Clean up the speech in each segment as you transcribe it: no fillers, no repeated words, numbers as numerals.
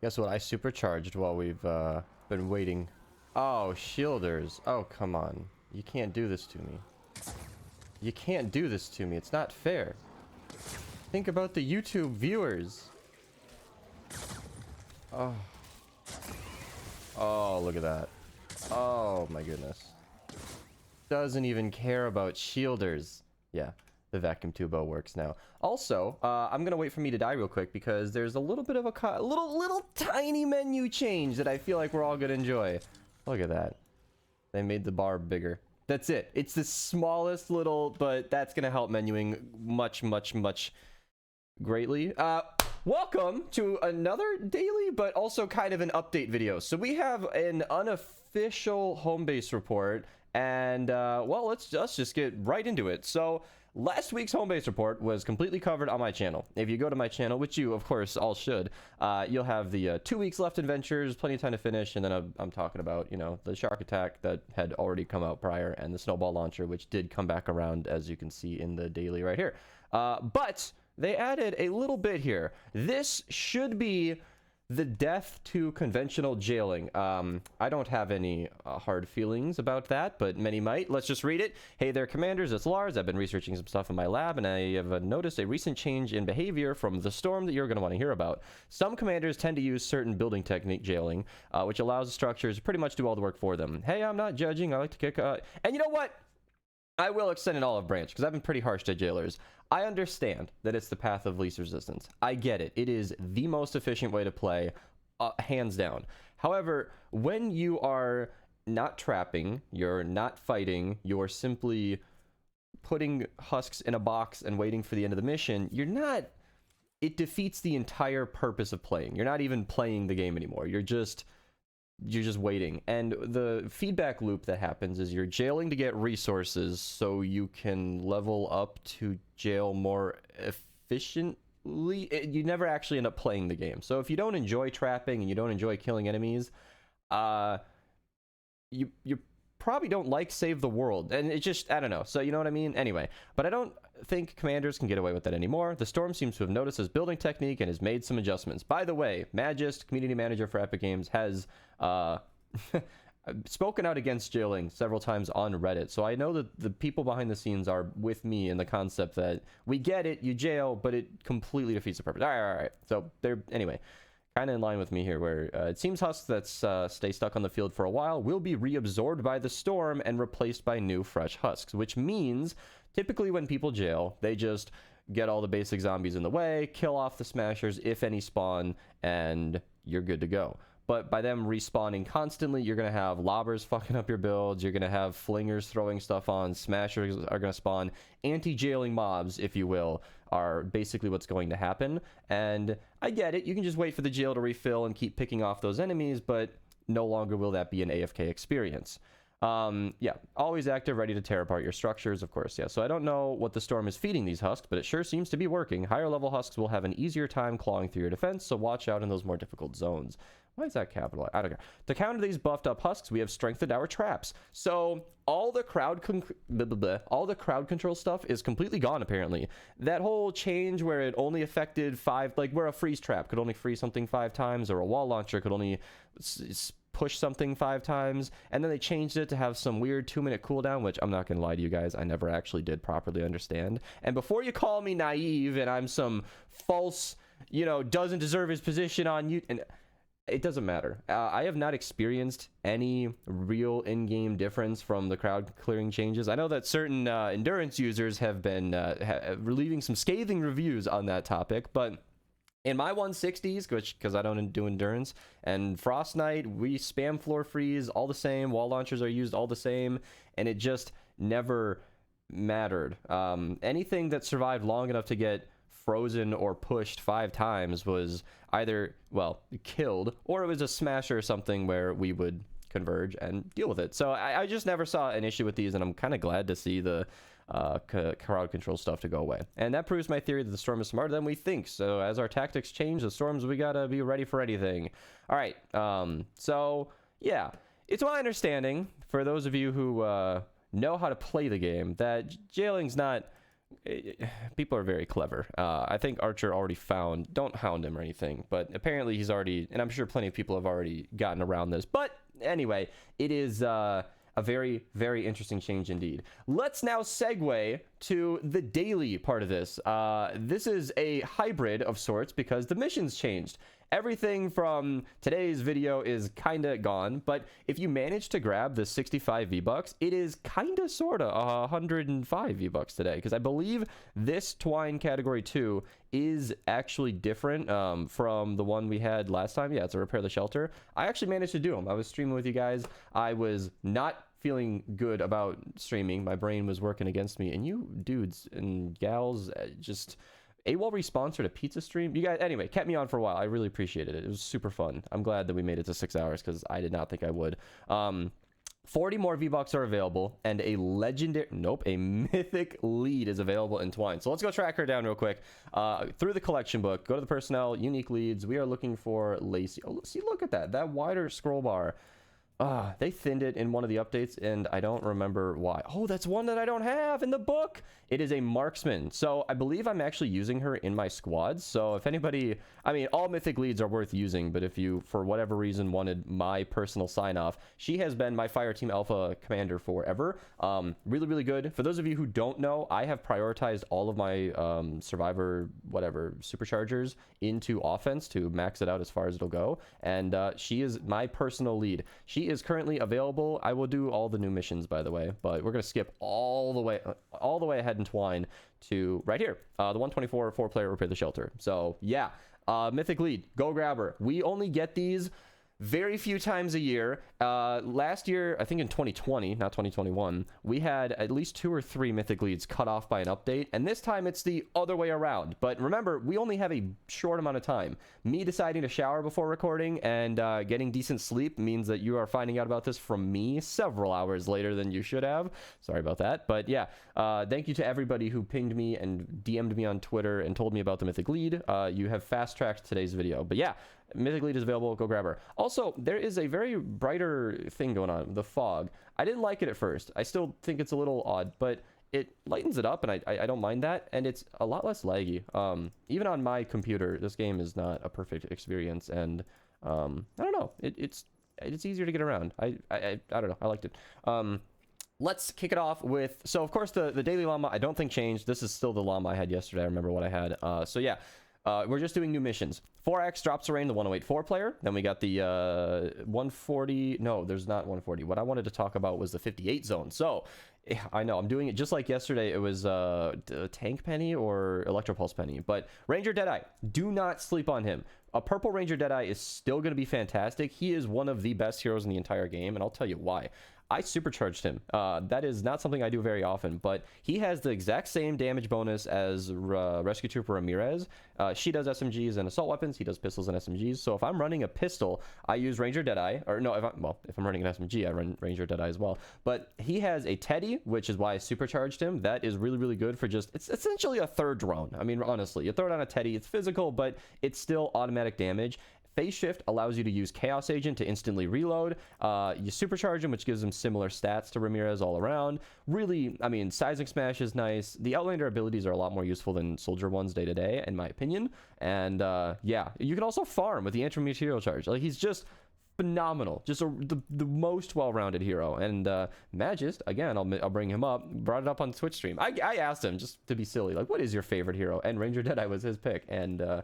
Guess what? I supercharged while we've been waiting. Oh, shielders. Oh, come on. You can't do this to me. You can't do this to me. It's not fair. Think about the YouTube viewers. Oh. Oh, look at that. Oh, my goodness. Doesn't even care about shielders. Yeah, the vacuum tubo works now. Also, I'm gonna wait for me to die real quick because there's a little bit of a little tiny menu change that I feel like we're all gonna enjoy. Look at that. They made the bar bigger. That's it. It's the smallest little, but that's gonna help menuing much greatly. Welcome to another daily, but also kind of an update video. So we have an unofficial home base report, and well, let's just get right into it. So last week's home base report was completely covered on my channel. If you go to my channel, which you of course all should, you'll have the 2 weeks left adventures, plenty of time to finish, and then I'm talking about, you know, the shark attack that had already come out prior, and the snowball launcher, which did come back around, as you can see in the daily right here. But they added a little bit here. This should be the death to conventional jailing. I don't have any hard feelings about that, but many might. Let's just read it. Hey there, commanders. It's Lars. I've been researching some stuff in my lab, and I have noticed a recent change in behavior from the storm that you're going to want to hear about. Some commanders tend to use certain building technique jailing, which allows the structures to pretty much do all the work for them. Hey, I'm not judging. I like to kick... And you know what? I will extend an olive branch because I've been pretty harsh to jailers. I understand that it's the path of least resistance. I get it. It is the most efficient way to play, hands down. However, when you are not trapping, you're not fighting, you're simply putting husks in a box and waiting for the end of the mission, you're not... It defeats the entire purpose of playing. You're not even playing the game anymore. You're just waiting. And the feedback loop that happens is you're jailing to get resources so you can level up to jail more efficiently. You never actually end up playing the game. So if you don't enjoy trapping and you don't enjoy killing enemies, you probably don't like Save the World. And it just, I don't know. So you know what I mean? Anyway, but I don't think commanders can get away with that anymore. The Storm seems to have noticed this building technique and has made some adjustments. By the way, Magist, community manager for Epic Games, has spoken out against jailing several times on Reddit. So I know that the people behind the scenes are with me in the concept that we get it, you jail, but it completely defeats the purpose. All right. So they're, anyway, kind of in line with me here, where it seems husks that stay stuck on the field for a while will be reabsorbed by the storm and replaced by new fresh husks, which means typically when people jail, they just get all the basic zombies in the way, kill off the smashers if any spawn, and you're good to go. But by them respawning constantly, you're going to have lobbers fucking up your builds, you're going to have flingers throwing stuff on, smashers are going to spawn, anti-jailing mobs, if you will, are basically what's going to happen. And I get it, you can just wait for the jail to refill and keep picking off those enemies, but no longer will that be an AFK experience. Yeah, always active, ready to tear apart your structures, of course. Yeah, so I don't know what the storm is feeding these husks, but it sure seems to be working. Higher level husks will have an easier time clawing through your defense, so watch out in those more difficult zones. Why is that capitalized? I don't care. To counter these buffed up husks, we have strengthened our traps. So all the crowd control stuff is completely gone, apparently. That whole change where it only affected 5, like where a freeze trap could only freeze something 5 times, or a wall launcher could only push something 5 times, and then they changed it to have some weird 2-minute cooldown, which I'm not gonna lie to you guys, I never actually did properly understand. And before you call me naive and I'm some false, you know, doesn't deserve his position on you, and it doesn't matter. I have not experienced any real in-game difference from the crowd clearing changes. I know that certain endurance users have been leaving some scathing reviews on that topic, but in my 160s, because I don't do endurance, and Frost Knight, we spam floor freeze all the same, wall launchers are used all the same, and it just never mattered. Anything that survived long enough to get frozen or pushed 5 times was either, well, killed, or it was a smasher or something where we would converge and deal with it. So I just never saw an issue with these, and I'm kind of glad to see the crowd control stuff to go away. And that proves my theory that the storm is smarter than we think. So as our tactics change, the storms, we gotta be ready for anything. All right, so yeah, it's my understanding, for those of you who know how to play the game, that jailing's not people are very clever. I think Archer already found, don't hound him or anything, but apparently he's already, and I'm sure plenty of people have already gotten around this. But anyway, it is a very, very interesting change indeed. Let's now segue to the daily part of this. This is a hybrid of sorts because the missions changed. Everything from today's video is kind of gone, but if you manage to grab the 65 V-Bucks, it is kind of sort of 105 V-Bucks today, because I believe this Twine Category 2 is actually different from the one we had last time. Yeah, it's a Repair the Shelter. I actually managed to do them. I was streaming with you guys. I was not feeling good about streaming. My brain was working against me, and you dudes and gals just... AWOL responsored a pizza stream. You guys, anyway, kept me on for a while. I really appreciated it. It was super fun. I'm glad that we made it to 6 hours because I did not think I would. 40 more V-Bucks are available, and a legendary, a mythic lead is available in Twine. So let's go track her down real quick. Through the collection book, go to the personnel, unique leads. We are looking for Lacey. Oh, see, look at that. That wider scroll bar. They thinned it in one of the updates, and I don't remember why. Oh, that's one that I don't have in the book. It is a marksman. So I believe I'm actually using her in my squads. So if anybody, I mean, all mythic leads are worth using, but if you, for whatever reason, wanted my personal sign-off, she has been my Fire Team Alpha commander forever. Really, really good. For those of you who don't know, I have prioritized all of my Survivor, whatever, superchargers into offense to max it out as far as it'll go. And she is my personal lead. She is currently available. I will do all the new missions, by the way, but we're gonna skip all the way ahead in Twine to right here, the 124 4-player Repair the Shelter. So yeah, mythic lead, go grab her. We only get these very few times a year. Last year, I think in 2020, not 2021, we had at least 2 or 3 mythic leads cut off by an update, and this time it's the other way around. But remember, we only have a short amount of time. Me deciding to shower before recording and getting decent sleep means that you are finding out about this from me several hours later than you should have. Sorry about that. But yeah, thank you to everybody who pinged me and DM'd me on Twitter and told me about the mythic lead. You have fast-tracked today's video. But yeah, mythic lead is available. Go grab her. Also, there is a very brighter thing going on, the fog. I didn't like it at first. I still think it's a little odd, but it lightens it up, and I don't mind that, and it's a lot less laggy. Even on my computer, this game is not a perfect experience, and I don't know. It's easier to get around. I don't know. I liked it. Let's kick it off with, so of course the daily llama I don't think changed. This is still the llama I had yesterday. I remember what I had. So yeah. We're just doing new missions. 4x drops a rain, the 108 player. Then we got the 140. No, there's not 140. What I wanted to talk about was the 58 zone. So I know I'm doing it just like yesterday. It was Tank Penny or Electropulse Penny. But Ranger Deadeye, do not sleep on him. A purple Ranger Deadeye is still going to be fantastic. He is one of the best heroes in the entire game, and I'll tell you why. I supercharged him. That is not something I do very often, but he has the exact same damage bonus as Rescue Trooper Ramirez. She does SMGs and assault weapons. He does pistols and SMGs. So if I'm running a pistol, I use Ranger Deadeye. Or no, if I'm running an SMG, I run Ranger Deadeye as well. But he has a Teddy, which is why I supercharged him. That is really, really good for just, it's essentially a third drone. I mean, honestly, you throw it on a Teddy, it's physical, but it's still automatic damage. Phase Shift allows you to use Chaos Agent to instantly reload. You supercharge him, which gives him similar stats to Ramirez all around. Really, I mean, Seismic Smash is nice. The Outlander abilities are a lot more useful than Soldier ones day to day, in my opinion. And yeah, you can also farm with the Anti-Meteorial Charge. Like, he's just phenomenal. Just the most well-rounded hero. And Magist, again, I'll bring him up. Brought it up on Twitch stream. I asked him, just to be silly, like, what is your favorite hero? And Ranger Deadeye was his pick. And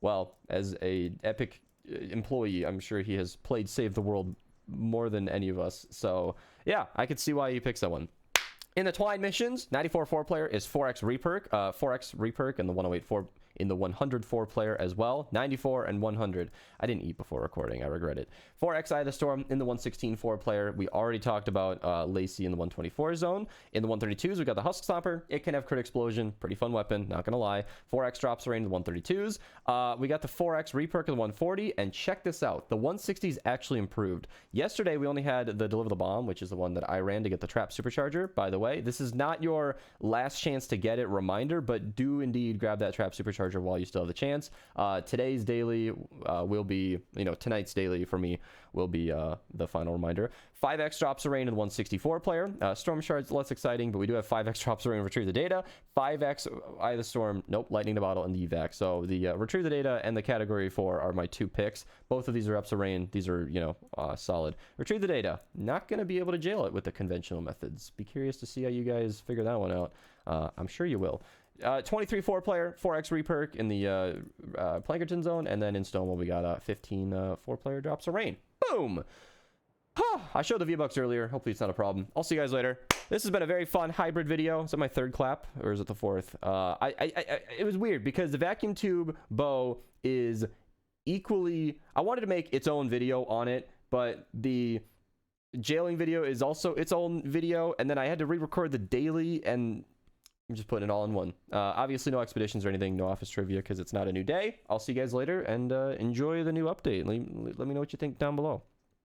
well, as a epic employee, I'm sure he has played Save the World more than any of us. So yeah, I could see why he picks that one. In the Twine missions, 94 4-player is 4x reperk, 4x reperk, and the 108 in the 104 player as well. 94 and 100. I didn't eat before recording. I regret it. 4x Eye of the Storm in the 116 4-player. We already talked about Lacey in the 124 zone. In the 132s, we got the Husk Stomper. It can have crit explosion. Pretty fun weapon, not gonna lie. 4x drops range in the 132s. We got the 4x reperk in the 140. And check this out. The 160s actually improved. Yesterday, we only had the Deliver the Bomb, which is the one that I ran to get the Trap Supercharger. By the way. This is not your last chance to get it reminder, but do indeed grab that trap supercharger while you still have the chance. Today's daily will be, tonight's daily for me will be the final reminder. 5x drops of rain in the 164 player. Storm shards, less exciting, but we do have 5x drops of rain, retrieve the data. 5x eye of the storm, nope, lightning the bottle, and the evac. So the retrieve the data and the category 4 are my 2 picks. Both of these are ups of rain. These are solid. Retrieve the data, not gonna be able to jail it with the conventional methods. Be curious to see how you guys figure that one out. I'm sure you will. 23 4-player, 4x reperk in the Plankerton zone, and then in Stonewall we got 15 4-player drops of rain. Boom. I showed the V-Bucks earlier. Hopefully it's not a problem. I'll see you guys later. This has been a very fun hybrid video. Is that my 3rd clap or is it the 4th? It was weird because the vacuum tube bow is equally, I wanted to make its own video on it, but the jailing video is also its own video, and then I had to re-record the daily, and I'm just putting it all in one. Obviously no expeditions or anything, no office trivia because it's not a new day. I'll see you guys later, and enjoy the new update. Let me know what you think down below.